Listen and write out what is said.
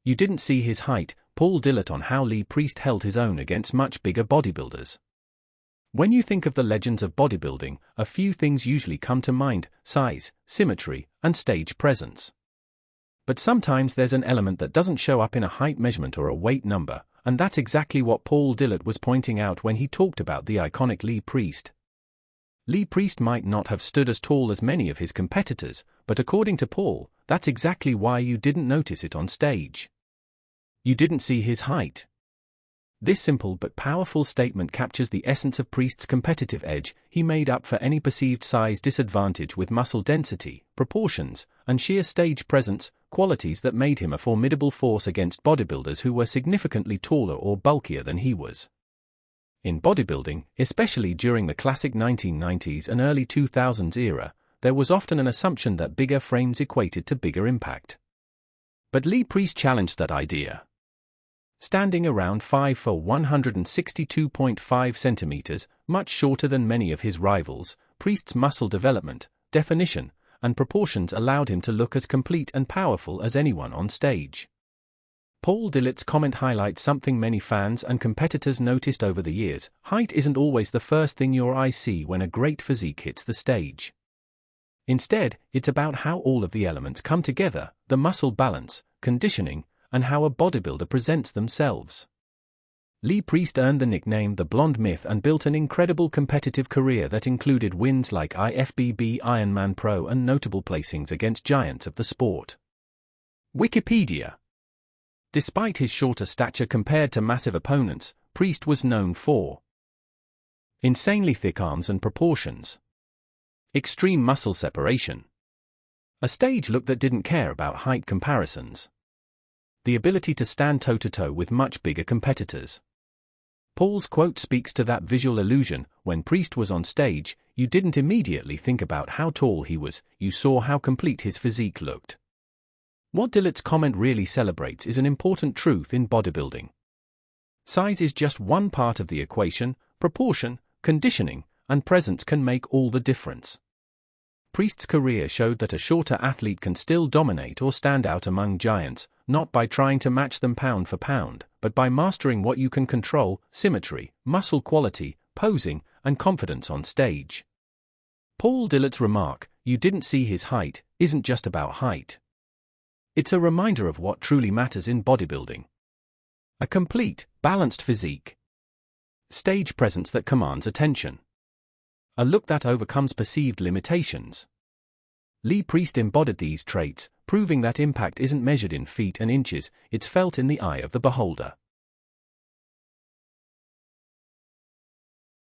You didn't see his height. Paul Dillett on how Lee Priest held his own against much bigger bodybuilders. When you think of the legends of bodybuilding, a few things usually come to mind: size, symmetry, and stage presence. But sometimes there's an element that doesn't show up in a height measurement or a weight number, and that's exactly what Paul Dillett was pointing out when he talked about the iconic Lee Priest. Lee Priest might not have stood as tall as many of his competitors, but according to Paul, that's exactly why you didn't notice it on stage. You didn't see his height. This simple but powerful statement captures the essence of Priest's competitive edge. He made up for any perceived size disadvantage with muscle density, proportions, and sheer stage presence, qualities that made him a formidable force against bodybuilders who were significantly taller or bulkier than he was. In bodybuilding, especially during the classic 1990s and early 2000s era, there was often an assumption that bigger frames equated to bigger impact. But Lee Priest challenged that idea. Standing around 5'4", 162.5 centimeters, much shorter than many of his rivals, Priest's muscle development, definition, and proportions allowed him to look as complete and powerful as anyone on stage. Paul Dillett's comment highlights something many fans and competitors noticed over the years: height isn't always the first thing your eyes see when a great physique hits the stage. Instead, it's about how all of the elements come together: the muscle balance, conditioning, and how a bodybuilder presents themselves. Lee Priest earned the nickname the Blonde Myth and built an incredible competitive career that included wins like IFBB Ironman Pro and notable placings against giants of the sport. Wikipedia. Despite his shorter stature compared to massive opponents, Priest was known for insanely thick arms and proportions, extreme muscle separation, a stage look that didn't care about height comparisons, the ability to stand toe-to-toe with much bigger competitors. Paul's quote speaks to that visual illusion: when Priest was on stage, you didn't immediately think about how tall he was, you saw how complete his physique looked. What Dillett's comment really celebrates is an important truth in bodybuilding. Size is just one part of the equation. Proportion, conditioning, and presence can make all the difference. Priest's career showed that a shorter athlete can still dominate or stand out among giants, not by trying to match them pound for pound, but by mastering what you can control: symmetry, muscle quality, posing, and confidence on stage. Paul Dillett's remark, "You didn't see his height," isn't just about height. It's a reminder of what truly matters in bodybuilding: a complete, balanced physique, stage presence that commands attention, a look that overcomes perceived limitations. Lee Priest embodied these traits, proving that impact isn't measured in feet and inches, it's felt in the eye of the beholder.